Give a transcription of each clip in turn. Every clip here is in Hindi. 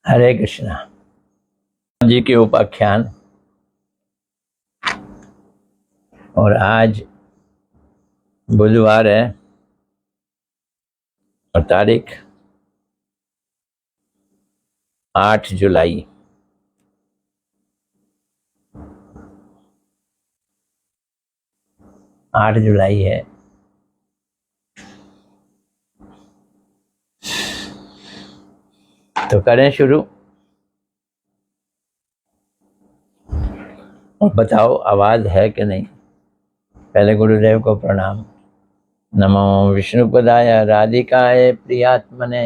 हरे कृष्णा जी के उपाख्यान। और आज बुधवार है और तारीख 8 जुलाई। आठ जुलाई है। तो करें शुरू। और बताओ आवाज है कि नहीं। पहले गुरुदेव को प्रणाम। नमो विष्णुपदाय राधिकाय प्रियात्मने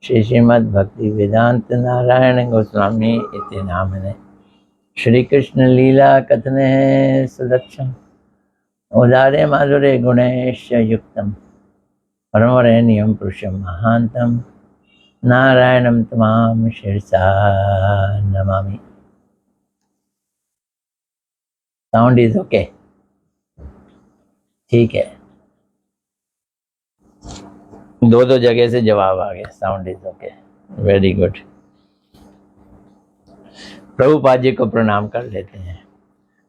श्री श्रीमद् भक्ति वेदांत नारायण गोस्वामी इति नामने श्री कृष्ण लीला कथने सुदक्षम उदारे माधुरे गुणेश युक्तम परमरेण्यं पुरुषं महांतम नारायणं तमाम शिरसा नमामि। Sound is okay? ठीक है। दो जगह से जवाब आ गया। Sound is okay, very good. Prabhupada ji को प्रणाम कर लेते हैं।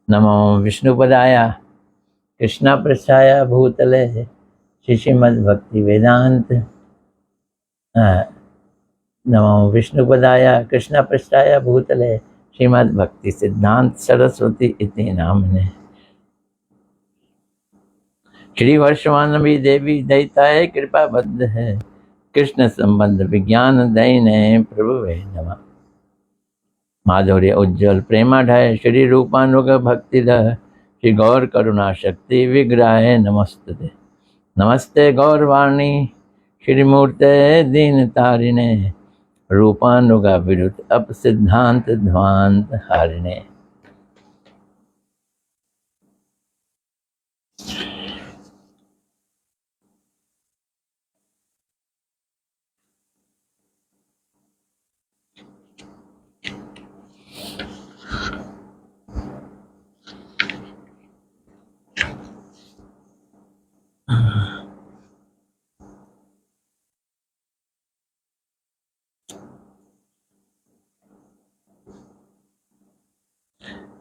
नमो विष्णुपदाय कृष्णा पृष्ठाय भूतले श्रीमद् भक्ति वेदांत। नमो विष्णुपदाय कृष्णा पृष्ठाय भूतले श्रीमद् भक्ति सिद्धांत सरस्वती इति नामने श्री वर्षवानवी देवी दैताय कृपा बद्ध है कृष्ण संबंध विज्ञान दैने प्रभुवे नमः। माधुर्य उज्ज्वल प्रेमाढय श्री रूपानुग भक्तिदह श्री गौर करुणा शक्ति विग्रहाय नमस्ते। नमस्ते गौरवाणी श्रीमूर्ते दीन तारिणे रूपानुगा विरुद्ध अप सिद्धांत ध्वांत हारिणे।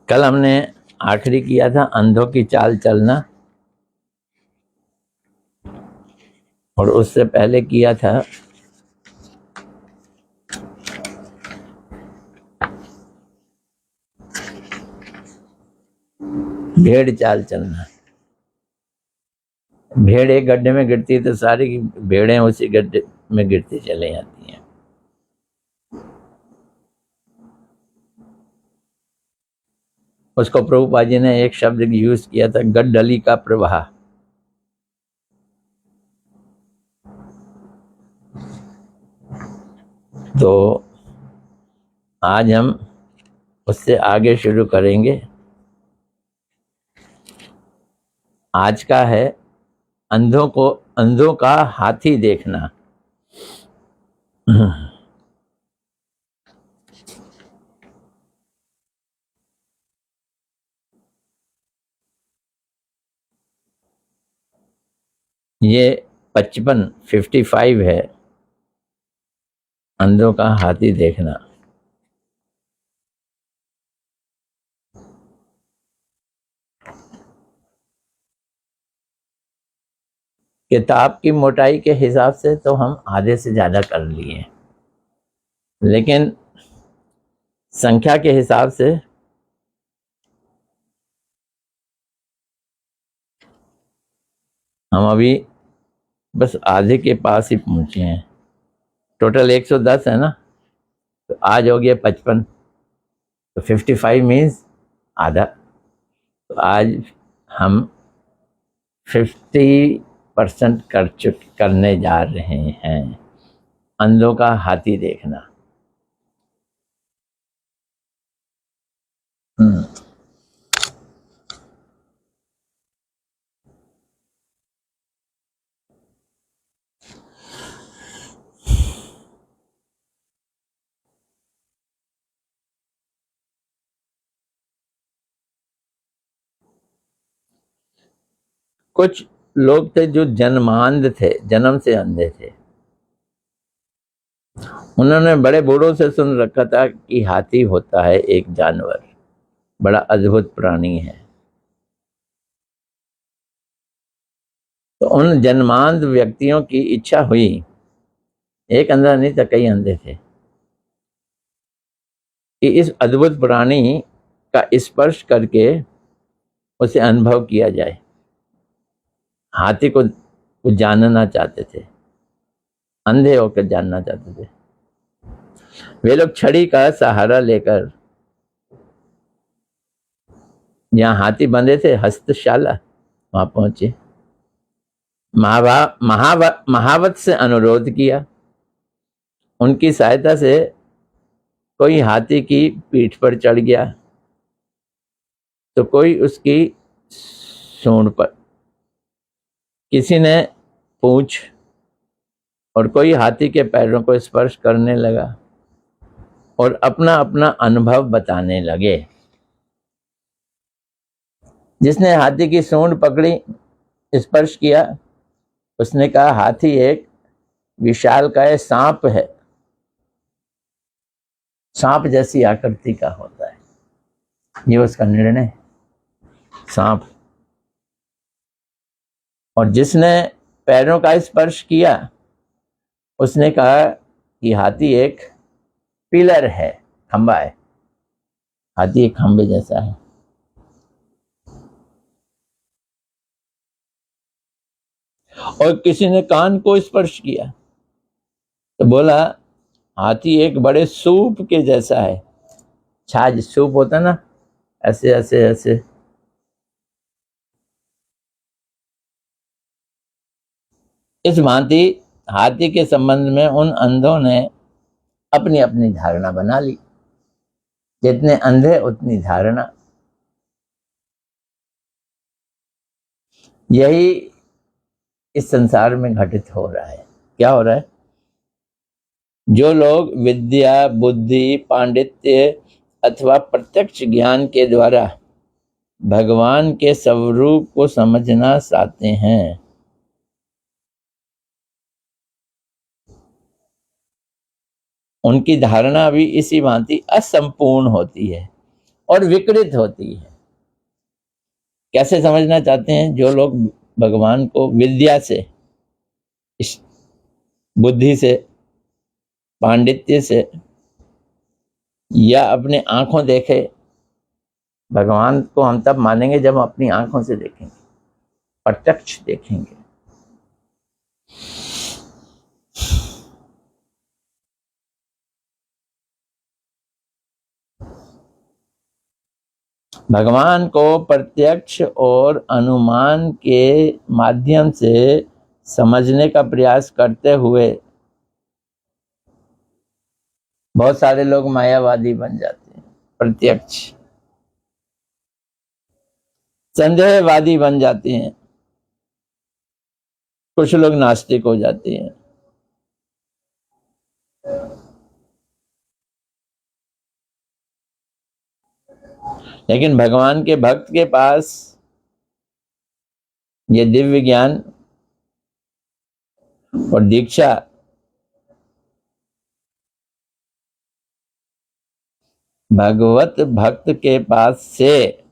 कल हमने आखिरी किया था अंधों की चाल चलना, और उससे पहले किया था भेड़ चाल चलना। भेड़ एक गड्ढे में गिरती है तो सारी भेड़ें उसी गड्ढे में गिरती चले जाती हैं। उसको प्रभुपाद जी ने एक शब्द यूज किया था, गड्ढली का प्रवाह। तो आज हम उससे आगे शुरू करेंगे। आज का है अंधों का हाथी देखना। ये 55 है, अंधों का हाथी देखना। किताब की मोटाई के हिसाब से तो हम आधे से ज़्यादा कर लिए, लेकिन संख्या के हिसाब से हम अभी बस आधे के पास ही पहुँचे हैं। टोटल 110 है ना, तो आज हो गया 55, तो 55 मीन्स आधा। तो आज हम 50% करने जा रहे हैं अंधों का हाथी देखना। कुछ लोग थे जो जन्मांध थे, जन्म से अंधे थे, उन्होंने बड़े बूढ़ों से सुन रखा था कि हाथी होता है एक जानवर, बड़ा अद्भुत प्राणी है। तो उन जन्मांध व्यक्तियों की इच्छा हुई, एक अंधा नहीं था, कई अंधे थे, कि इस अद्भुत प्राणी का स्पर्श करके उसे अनुभव किया जाए। हाथी को जानना चाहते थे, अंधे होकर जानना चाहते थे। वे लोग छड़ी का सहारा लेकर जहाँ हाथी बंधे थे, हस्तशाला, वहां पहुंचे। महावत से अनुरोध किया। उनकी सहायता से कोई हाथी की पीठ पर चढ़ गया, तो कोई उसकी सूंड पर, किसी ने पूंछ, और कोई हाथी के पैरों को स्पर्श करने लगा और अपना अपना अनुभव बताने लगे। जिसने हाथी की सूंड पकड़ी, स्पर्श किया, उसने कहा हाथी एक विशालकाय सांप है, सांप जैसी आकृति का होता है। ये उसका निर्णय, सांप। और जिसने पैरों का स्पर्श किया, उसने कहा कि हाथी एक पिलर है, खंबा है, हाथी एक खंबे जैसा है। और किसी ने कान को स्पर्श किया तो बोला हाथी एक बड़े सूप के जैसा है। छाछ सूप होता ना, ऐसे ऐसे ऐसे। इस भांति हाथी के संबंध में उन अंधों ने अपनी अपनी धारणा बना ली। जितने अंधे उतनी धारणा। यही इस संसार में घटित हो रहा है। क्या हो रहा है? जो लोग विद्या, बुद्धि, पांडित्य अथवा प्रत्यक्ष ज्ञान के द्वारा भगवान के स्वरूप को समझना चाहते हैं, उनकी धारणा भी इसी भांति असंपूर्ण होती है और विकृत होती है। कैसे समझना चाहते हैं? जो लोग भगवान को विद्या से, बुद्धि से, पांडित्य से या अपने आंखों देखे, भगवान को हम तब मानेंगे जब हम अपनी आंखों से देखेंगे, प्रत्यक्ष देखेंगे। भगवान को प्रत्यक्ष और अनुमान के माध्यम से समझने का प्रयास करते हुए बहुत सारे लोग मायावादी बन जाते हैं, प्रत्यक्ष संदेहवादी बन जाते हैं, कुछ लोग नास्तिक हो जाते हैं। लेकिन भगवान के भक्त के पास ये दिव्य ज्ञान और दीक्षा भगवत भक्त के पास से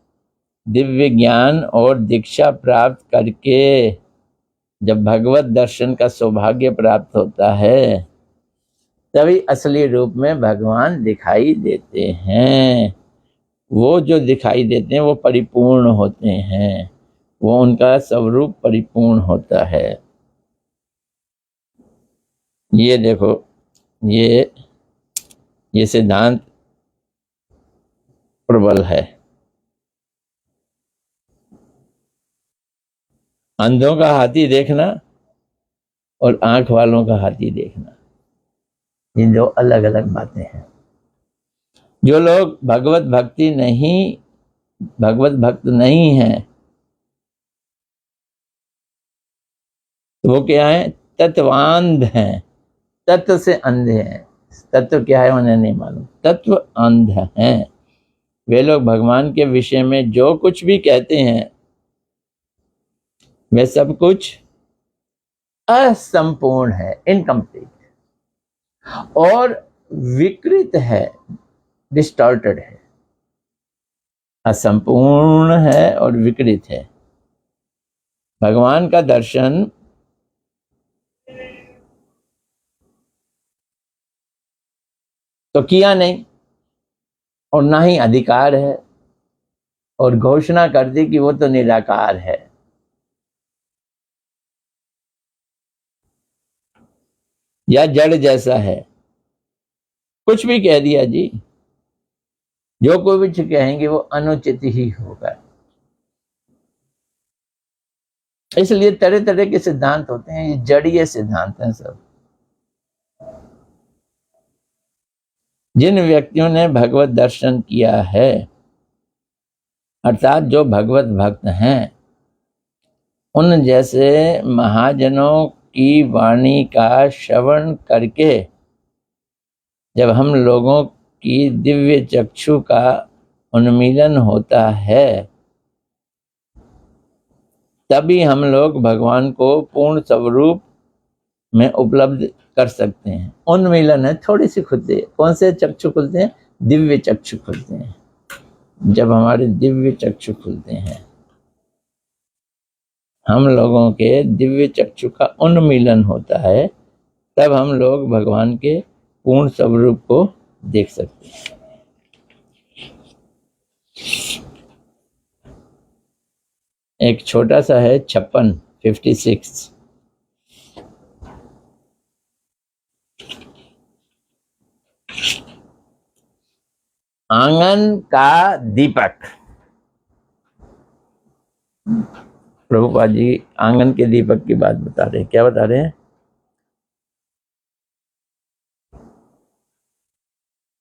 दिव्य ज्ञान और दीक्षा प्राप्त करके जब भगवत दर्शन का सौभाग्य प्राप्त होता है, तभी असली रूप में भगवान दिखाई देते हैं। वो जो दिखाई देते हैं वो परिपूर्ण होते हैं, वो उनका स्वरूप परिपूर्ण होता है। ये देखो, ये सिद्धांत प्रबल है। अंधों का हाथी देखना और आंख वालों का हाथी देखना, ये दो अलग अलग बातें हैं। जो लोग भगवत भक्त नहीं हैं, तो वो क्या है? तत्वांध हैं, तत्व से अंधे हैं। तत्व क्या है उन्हें नहीं मालूम, तत्व अंध हैं। वे लोग भगवान के विषय में जो कुछ भी कहते हैं वे सब कुछ असंपूर्ण है, इनकम्प्लीट। और विकृत है, डिस्टॉर्टेड है, असंपूर्ण है और विकृत है। भगवान का दर्शन तो किया नहीं और ना ही अधिकार है, और घोषणा कर दी कि वो तो निराकार है। या जड़ जैसा है, कुछ भी कह दिया जी, जो कोई भी कहेंगे वो अनुचित ही होगा। इसलिए तरह तरह के सिद्धांत होते हैं, ये जड़ीय सिद्धांत हैं सब। जिन व्यक्तियों ने भगवत दर्शन किया है, अर्थात जो भगवत भक्त हैं, उन जैसे महाजनों की वाणी का श्रवण करके जब हम लोगों की दिव्य चक्षु का उन्मीलन होता है, तभी हम लोग भगवान को पूर्ण स्वरूप में उपलब्ध कर सकते हैं। उन्मीलन है, थोड़ी सी खुलती है। कौन से चक्षु खुलते हैं? दिव्य चक्षु खुलते हैं। जब हमारे दिव्य चक्षु खुलते हैं, हम लोगों के दिव्य चक्षु का उन्मीलन होता है, तब हम लोग भगवान के पूर्ण स्वरूप को देख सकते हैं। एक छोटा सा है 56 आंगन का दीपक। प्रभुपाद जी आंगन के दीपक की बात बता रहे हैं। क्या बता रहे हैं?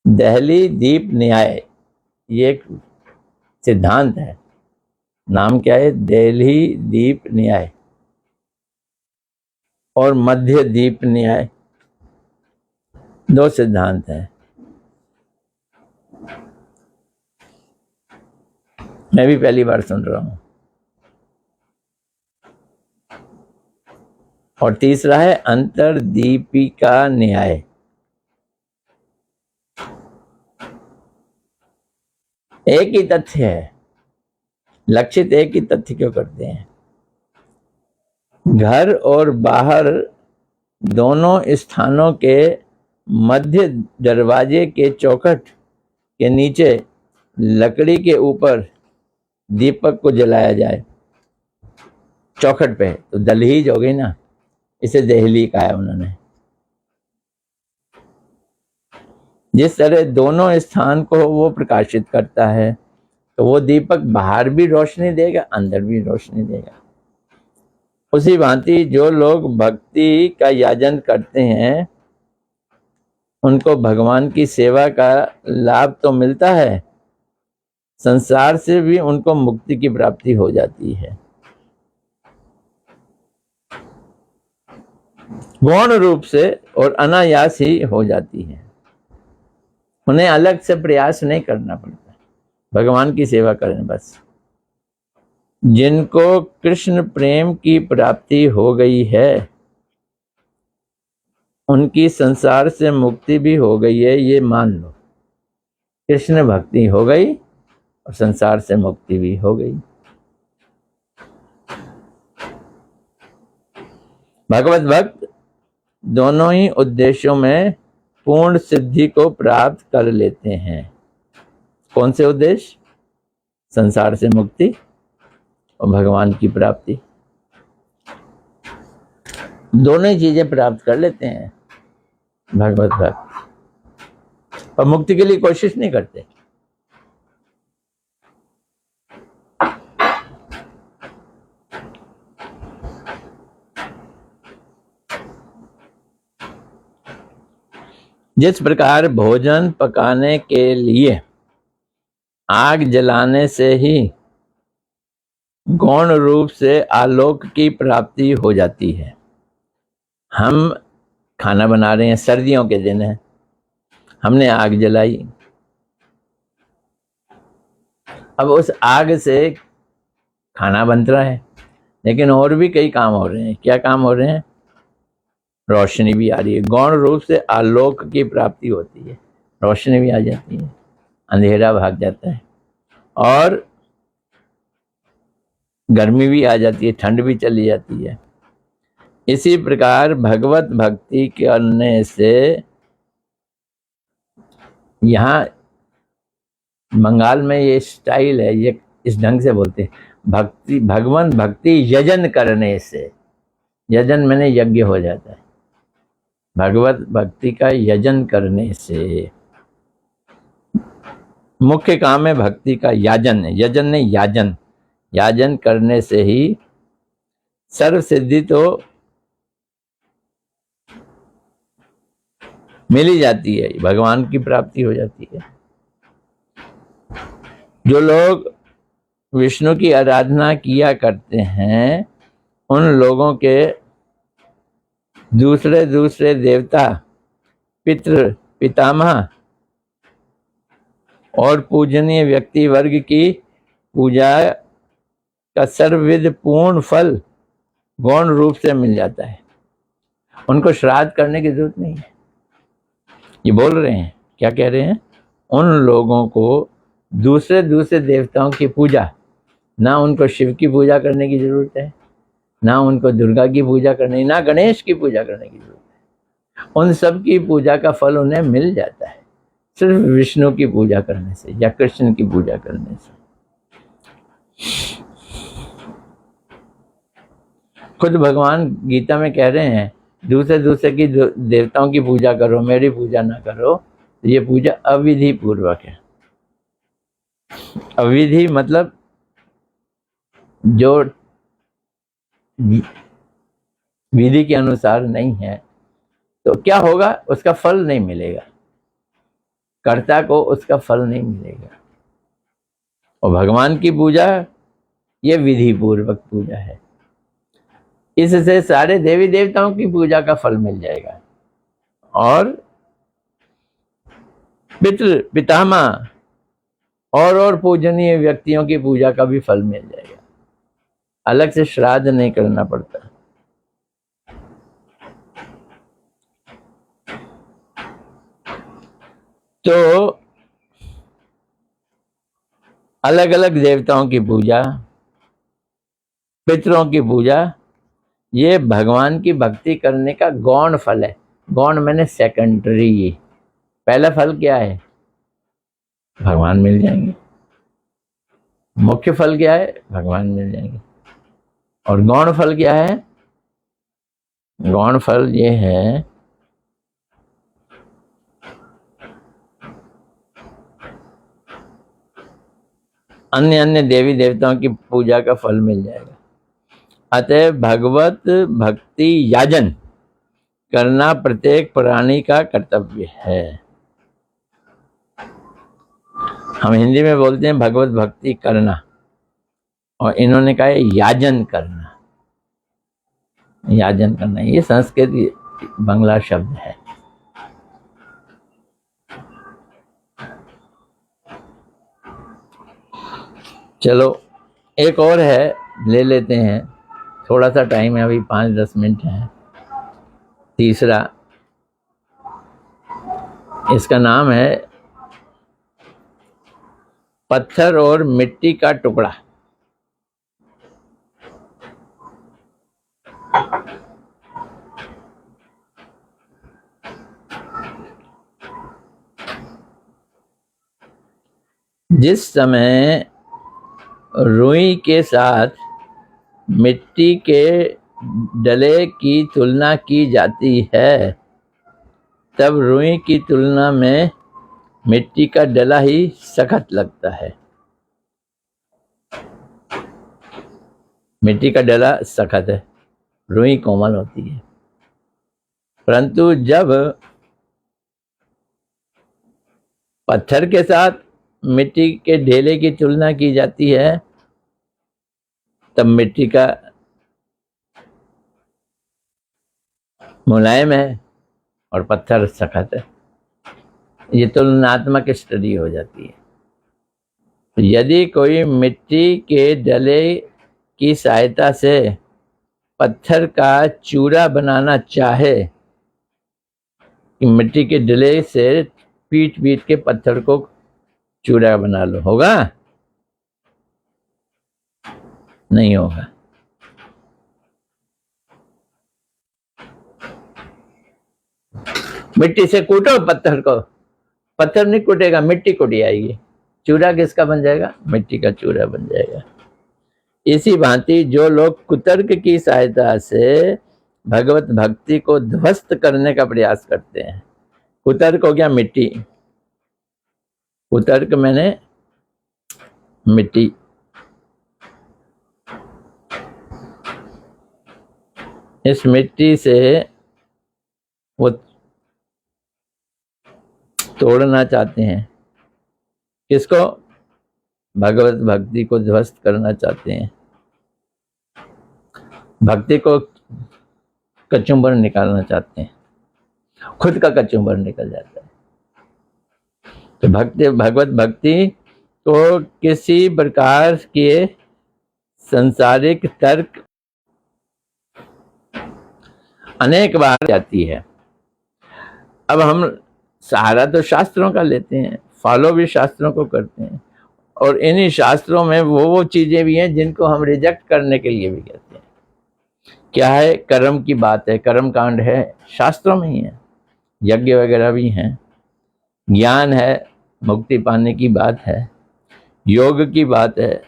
दहली दीप न्याय, ये एक सिद्धांत है। नाम क्या है? दिल्ली दीप न्याय और मध्य दीप न्याय, दो सिद्धांत हैं। मैं भी पहली बार सुन रहा हूं। और तीसरा है अंतरदीपिका न्याय। एक ही तथ्य है, लक्षित एक ही तथ्य क्यों करते हैं? घर और बाहर दोनों स्थानों के मध्य दरवाजे के चौखट के नीचे लकड़ी के ऊपर दीपक को जलाया जाए। चौखट पे तो दहलीज हो गई ना, इसे देहली कहा है उन्होंने। जिस तरह दोनों स्थान को वो प्रकाशित करता है, तो वो दीपक बाहर भी रोशनी देगा, अंदर भी रोशनी देगा। उसी भांति जो लोग भक्ति का याजन करते हैं, उनको भगवान की सेवा का लाभ तो मिलता है, संसार से भी उनको मुक्ति की प्राप्ति हो जाती है। गौण रूप से और अनायास ही हो जाती है। उन्हें अलग से प्रयास नहीं करना पड़ता, भगवान की सेवा करें बस। जिनको कृष्ण प्रेम की प्राप्ति हो गई है, उनकी संसार से मुक्ति भी हो गई है, ये मान लो। कृष्ण भक्ति हो गई और संसार से मुक्ति भी हो गई। भगवत भक्त दोनों ही उद्देश्यों में पूर्ण सिद्धि को प्राप्त कर लेते हैं। कौन से उद्देश्य? संसार से मुक्ति और भगवान की प्राप्ति, दोनों ही चीजें प्राप्त कर लेते हैं भगवत भक्त। और मुक्ति के लिए कोशिश नहीं करते। जिस प्रकार भोजन पकाने के लिए आग जलाने से ही गौण रूप से आलोक की प्राप्ति हो जाती है। हम खाना बना रहे हैं, सर्दियों के दिन है, हमने आग जलाई, अब उस आग से खाना बन रहा है, लेकिन और भी कई काम हो रहे हैं। क्या काम हो रहे हैं? रोशनी भी आ रही है। गौण रूप से आलोक की प्राप्ति होती है, रोशनी भी आ जाती है, अंधेरा भाग जाता है और गर्मी भी आ जाती है, ठंड भी चली जाती है। इसी प्रकार भगवत भक्ति करने से, यहाँ बंगाल में ये स्टाइल है, ये इस ढंग से बोलते हैं, भक्ति भगवान भक्ति यजन करने से, यजन मैंने यज्ञ हो जाता है, भगवत भक्ति का यजन करने से। मुख्य काम है भक्ति का याजन, यजन नहीं याजन, याजन करने से ही सर्व सिद्धि तो मिल ही जाती है, भगवान की प्राप्ति हो जाती है। जो लोग विष्णु की आराधना किया करते हैं उन लोगों के दूसरे दूसरे देवता, पितृ, पितामह और पूजनीय व्यक्ति वर्ग की पूजा का सर्वविध पूर्ण फल गौण रूप से मिल जाता है। उनको श्राद्ध करने की जरूरत नहीं है। ये बोल रहे हैं, क्या कह रहे हैं? उन लोगों को दूसरे दूसरे देवताओं की पूजा, ना उनको शिव की पूजा करने की जरूरत है, ना उनको दुर्गा की पूजा करने, ना गणेश की पूजा करने की जरूरत है। उन सब की पूजा का फल उन्हें मिल जाता है सिर्फ विष्णु की पूजा करने से या कृष्ण की पूजा करने से। खुद भगवान गीता में कह रहे हैं, दूसरे दूसरे की देवताओं की पूजा करो, मेरी पूजा ना करो। तो ये पूजा अविधि पूर्वक है। अविधि मतलब जो विधि के अनुसार नहीं है, तो क्या होगा? उसका फल नहीं मिलेगा, कर्ता को उसका फल नहीं मिलेगा। और भगवान की पूजा ये विधि पूर्वक पूजा है, इससे सारे देवी देवताओं की पूजा का फल मिल जाएगा और पितृ, पितामह और पूजनीय व्यक्तियों की पूजा का भी फल मिल जाएगा। अलग से श्राद्ध नहीं करना पड़ता। तो अलग अलग देवताओं की पूजा, पितरों की पूजा, ये भगवान की भक्ति करने का गौण फल है। गौण मैंने सेकेंडरी। पहला फल क्या है? भगवान मिल जाएंगे। मुख्य फल क्या है? भगवान मिल जाएंगे। और गौण फल क्या है? गौण फल ये है अन्य अन्य देवी देवताओं की पूजा का फल मिल जाएगा। अतः भगवत भक्ति याजन करना प्रत्येक प्राणी का कर्तव्य है। हम हिंदी में बोलते हैं भगवत भक्ति करना, और इन्होंने कहा है याजन करना। याजन करना ये संस्कृत बांग्ला शब्द है। चलो एक और है, ले लेते हैं, थोड़ा सा टाइम है, अभी 5-10 मिनट है। तीसरा, इसका नाम है पत्थर और मिट्टी का टुकड़ा। जिस समय रुई के साथ मिट्टी के डले की तुलना की जाती है, तब रुई की तुलना में मिट्टी का डला ही सख्त लगता है। मिट्टी का डला सख्त है, रुई कोमल होती है। परंतु जब पत्थर के साथ मिट्टी के ढेले की तुलना की जाती है, तब मिट्टी का मुलायम है और पत्थर सख्त है। ये तुलनात्मक स्टडी हो जाती है। तो यदि कोई मिट्टी के डले की सहायता से पत्थर का चूरा बनाना चाहे कि मिट्टी के ढेले से पीट पीट के पत्थर को चूरा बना लो, होगा? नहीं होगा। मिट्टी से कूटो पत्थर को, पत्थर नहीं कूटेगा, मिट्टी कूटी आएगी, चूरा किसका बन जाएगा? मिट्टी का चूरा बन जाएगा। इसी भांति जो लोग कुतर्क की सहायता से भगवत भक्ति को ध्वस्त करने का प्रयास करते हैं, कुतर्क हो गया मिट्टी, कुतर्क मैंने मिट्टी, इस मिट्टी से वो तोड़ना चाहते हैं, किसको? भगवत भक्ति को ध्वस्त करना चाहते हैं, भक्ति को कचुम्बर निकालना चाहते हैं, खुद का कचुम्बर निकल जाता है। तो भगवत भक्ति को किसी प्रकार के संसारिक तर्क अनेक बार जाती है। अब हम सहारा तो शास्त्रों का लेते हैं, फॉलो भी शास्त्रों को करते हैं, और इन्हीं शास्त्रों में वो चीजें भी हैं जिनको हम रिजेक्ट करने के लिए भी कहते हैं। क्या है? कर्म की बात है, कर्म कांड है, शास्त्रों में ही है, यज्ञ वगैरह भी हैं, ज्ञान है, मुक्ति पाने की बात है, योग की बात है,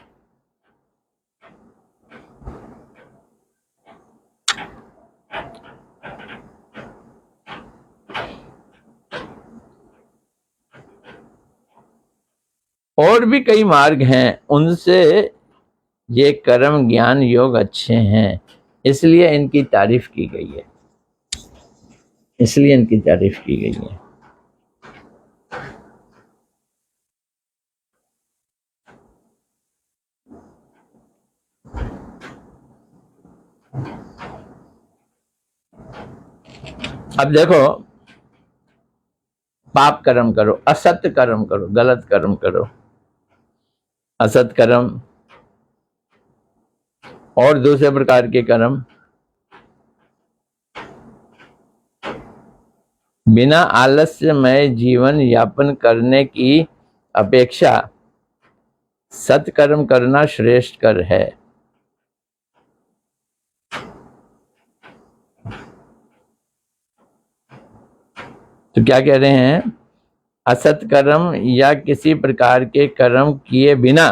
और भी कई मार्ग हैं, उनसे ये कर्म ज्ञान योग अच्छे हैं, इसलिए इनकी तारीफ की गई है, इसलिए इनकी तारीफ की गई है। अब देखो, पाप कर्म करो, असत्य कर्म करो, गलत कर्म करो, असत कर्म और दूसरे प्रकार के कर्म, बिना आलस्यमय जीवन यापन करने की अपेक्षा सत्कर्म करना श्रेष्ठ कर है। तो क्या कह रहे हैं? असत कर्म या किसी प्रकार के कर्म किए बिना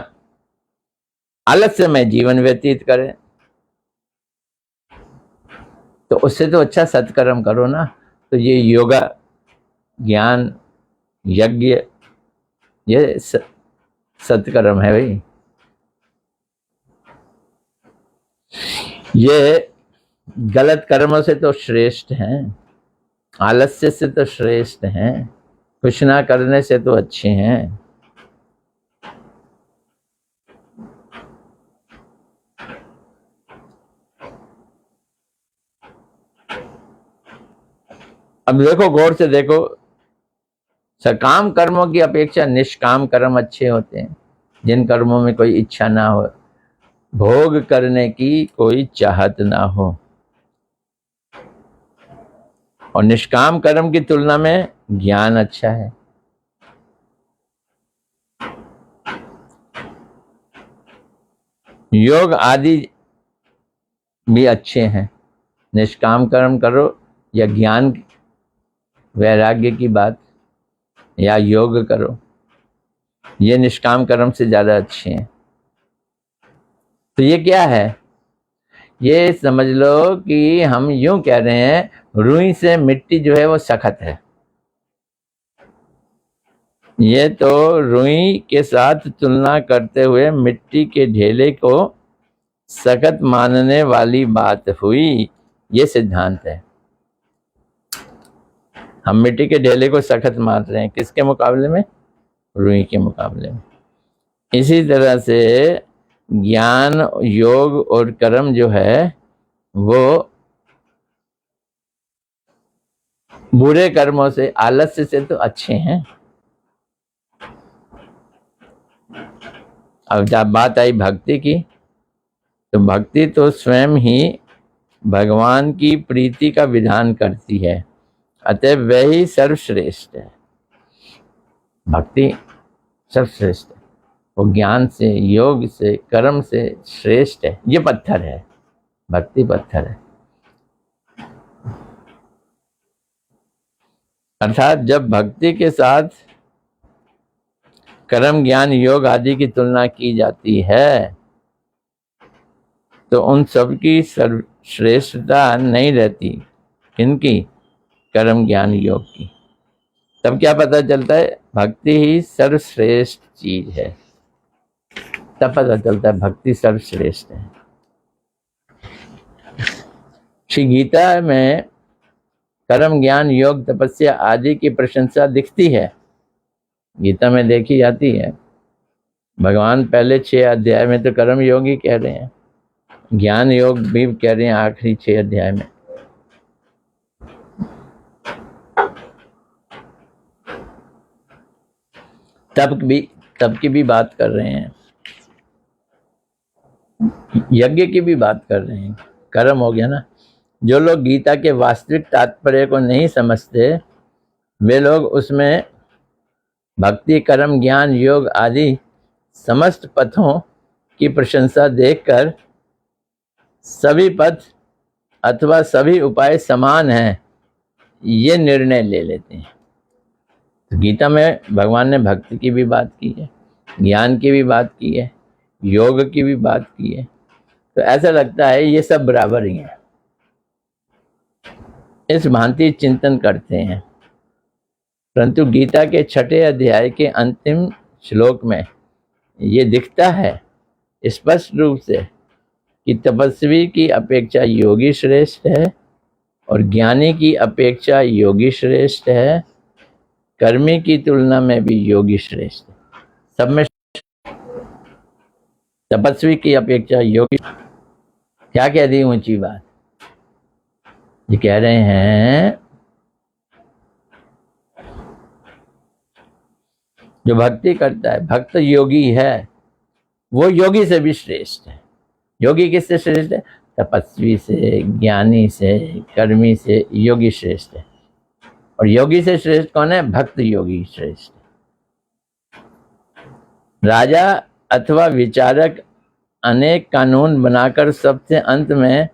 आलस्यमय जीवन व्यतीत करें, तो उससे तो अच्छा सत्कर्म करो ना। तो ये योगा, ज्ञान, यज्ञ, ये सत्कर्म है भाई, ये गलत कर्मों से तो श्रेष्ठ हैं, आलस्य से तो श्रेष्ठ हैं, कुछ ना करने से तो अच्छे हैं। अब देखो, गौर से देखो, सकाम कर्मों की अपेक्षा निष्काम कर्म अच्छे होते हैं, जिन कर्मों में कोई इच्छा ना हो, भोग करने की कोई चाहत ना हो। और निष्काम कर्म की तुलना में ज्ञान अच्छा है। योग आदि भी अच्छे हैं। निष्काम कर्म करो या ज्ञान वैराग्य की बात या योग करो, ये निष्काम कर्म से ज्यादा अच्छे हैं। तो ये क्या है? ये समझ लो कि हम यूं कह रहे हैं, रुई से मिट्टी जो है वो सख्त है। ये तो रुई के साथ तुलना करते हुए मिट्टी के ढेले को सख्त मानने वाली बात हुई। ये सिद्धांत है। हम मिट्टी के ढेले को सख्त मान रहे हैं, किसके मुकाबले में? रुई के मुकाबले में। इसी तरह से ज्ञान, योग और कर्म जो है वो बुरे कर्मों से, आलस्य से तो अच्छे हैं। अब जब बात आई भक्ति की, तो भक्ति तो स्वयं ही भगवान की प्रीति का विधान करती है। अतः वही सर्वश्रेष्ठ है। भक्ति सर्वश्रेष्ठ है, वो ज्ञान से, योग से, कर्म से श्रेष्ठ है। ये पत्थर है, भक्ति पत्थर है। अर्थात जब भक्ति के साथ कर्म, ज्ञान, योग आदि की तुलना की जाती है तो उन सब की सर्वश्रेष्ठता नहीं रहती। किनकी? कर्म, ज्ञान, योग की। तब क्या पता चलता है? भक्ति ही सर्वश्रेष्ठ चीज है। तब पता चलता है भक्ति सर्वश्रेष्ठ है। श्री गीता में कर्म, ज्ञान, योग, तपस्या आदि की प्रशंसा दिखती है, गीता में देखी जाती है। भगवान पहले 6 अध्याय में तो कर्म योग ही कह रहे हैं, ज्ञान योग भी कह रहे हैं आखिरी 6 अध्याय में। तप की भी बात कर रहे हैं, यज्ञ की भी बात कर रहे हैं। कर्म हो गया ना। जो लोग गीता के वास्तविक तात्पर्य को नहीं समझते वे लोग उसमें भक्ति, कर्म, ज्ञान, योग आदि समस्त पथों की प्रशंसा देखकर सभी पथ अथवा सभी उपाय समान हैं ये निर्णय ले लेते हैं। तो गीता में भगवान ने भक्ति की भी बात की है, ज्ञान की भी बात की है, योग की भी बात की है। तो ऐसा लगता है ये सब बराबर ही हैं। इस भांति चिंतन करते हैं। परंतु गीता के 6 अध्याय के अंतिम श्लोक में ये दिखता है स्पष्ट रूप से कि तपस्वी की अपेक्षा योगी श्रेष्ठ है और ज्ञानी की अपेक्षा योगी श्रेष्ठ है, कर्मी की तुलना में भी योगी श्रेष्ठ है। सब में तपस्वी की अपेक्षा योगी। क्या कह दी ऊंची बात? ये कह रहे हैं जो भक्ति करता है, भक्त योगी है, वो योगी से भी श्रेष्ठ है। योगी किससे श्रेष्ठ है? तपस्वी से, ज्ञानी से, कर्मी से योगी श्रेष्ठ है। और योगी से श्रेष्ठ कौन है? भक्त योगी श्रेष्ठ है। राजा अथवा विचारक अनेक कानून बनाकर सबसे अंत में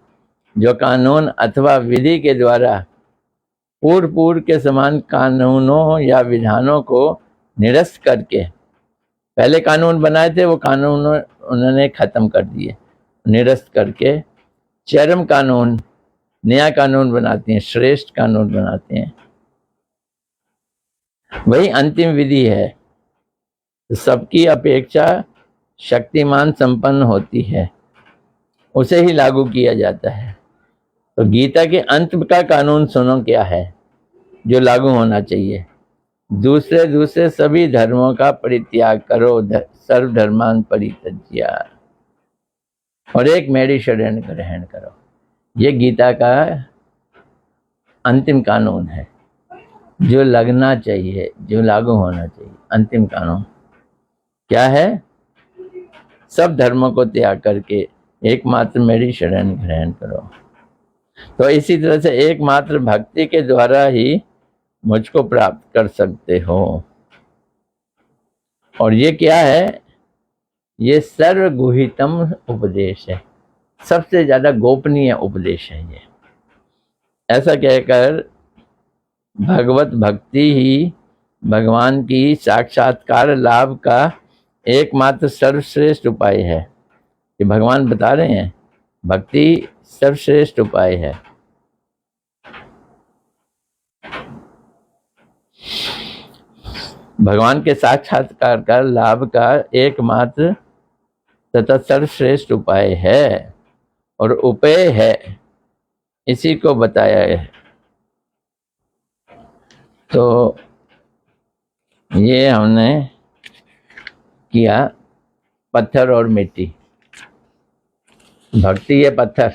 जो कानून अथवा विधि के द्वारा पूर्व के समान कानूनों या विधानों को निरस्त करके, पहले कानून बनाए थे वो कानून उन्होंने खत्म कर दिए, निरस्त करके चरम कानून, नया कानून बनाते हैं, श्रेष्ठ कानून बनाते हैं। वही अंतिम विधि है। सबकी अपेक्षा शक्तिमान संपन्न होती है, उसे ही लागू किया जाता है। तो गीता के अंत का कानून सुनो क्या है जो लागू होना चाहिए? दूसरे सभी धर्मों का परित्याग करो, सर्वधर्मान परित्यज्य, और एक मेरी शरण ग्रहण करो। ये गीता का अंतिम कानून है जो लगना चाहिए, जो लागू होना चाहिए। अंतिम कानून क्या है? सब धर्मों को त्याग करके एकमात्र मेरी शरण ग्रहण करो। तो इसी तरह से एकमात्र भक्ति के द्वारा ही मुझको प्राप्त कर सकते हो। और ये क्या है? ये सर्वगुहितम उपदेश है, सबसे ज्यादा गोपनीय उपदेश है ये। ऐसा कहकर भगवत भक्ति ही भगवान की साक्षात्कार लाभ का एकमात्र सर्वश्रेष्ठ उपाय है। ये भगवान बता रहे हैं भक्ति सर्वश्रेष्ठ उपाय है। भगवान के साक्षात्कार का लाभ का एकमात्र तथा सर्वश्रेष्ठ उपाय है और उपाय है, इसी को बताया है। तो ये हमने किया पत्थर और मिट्टी। भक्ति है पत्थर,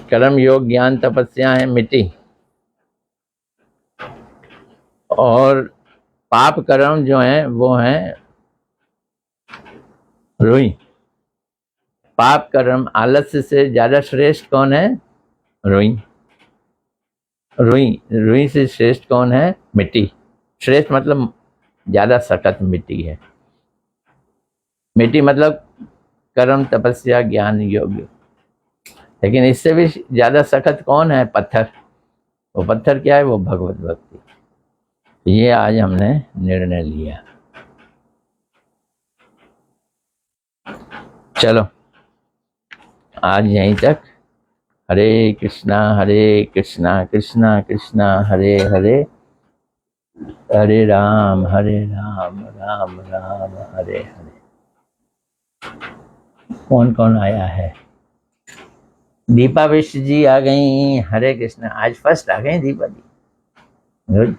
कर्म, योग, ज्ञान, तपस्या है मिट्टी, और पाप कर्म जो है वो है रुई। पाप कर्म आलस्य से ज्यादा श्रेष्ठ कौन है? रुई। रुई, रुई से श्रेष्ठ कौन है? मिट्टी। श्रेष्ठ मतलब ज़्यादा सख्त मिट्टी है। मिट्टी मतलब कर्म, तपस्या, ज्ञान, योग्य। लेकिन इससे भी ज़्यादा सख्त कौन है? पत्थर। वो पत्थर क्या है? वो भगवत भक्ति। ये आज हमने निर्णय लिया। चलो आज यहीं तक। हरे कृष्णा कृष्णा कृष्णा हरे हरे, हरे राम राम राम हरे हरे। कौन कौन आया है? दीपा विश्व जी आ गई। हरे कृष्णा, आज फर्स्ट आ गई दीपा जी, गुड।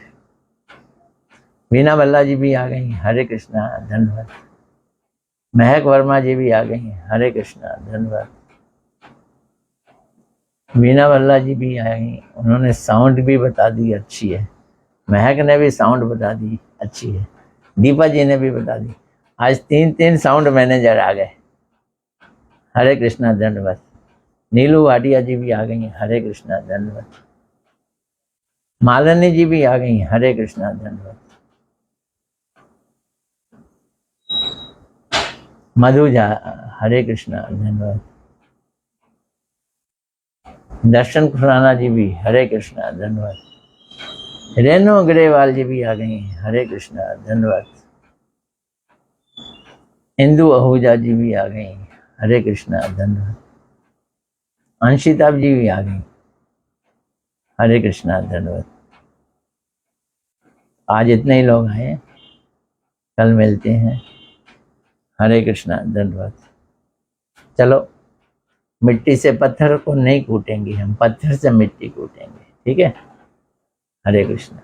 वीना बल्ला जी भी आ गई। हरे कृष्णा, धन्यवाद। महक वर्मा जी भी आ गई। हरे कृष्णा, धन्यवाद। वीना बल्ला जी भी आ गई, उन्होंने साउंड भी बता दी अच्छी है। महक ने भी साउंड बता दी अच्छी है। दीपा जी ने भी बता दी। आज 3 साउंड मैनेजर आ गए। हरे कृष्णा, धन्यवाद। नीलू भाटिया जी भी आ गई। हरे कृष्णा, धन्यवाद। मालिनी जी भी आ गई। हरे कृष्णा, धन्यवाद। मधु झा, हरे कृष्णा, धन्यवाद। दर्शन खुराना जी भी, हरे कृष्णा, धन्यवाद। रेणु अग्रवाल जी भी आ गई। हरे कृष्णा, धन्यवाद। इंदु आहूजा जी भी आ गई। हरे कृष्णा, धन्यवाद। अंशिता जी भी आ गई। हरे कृष्णा, धन्यवाद। आज इतने ही लोग आए, कल मिलते हैं। हरे कृष्णा, धन्यवाद। चलो, मिट्टी से पत्थर को नहीं कूटेंगे हम, पत्थर से मिट्टी कूटेंगे, ठीक है? हरे कृष्णा।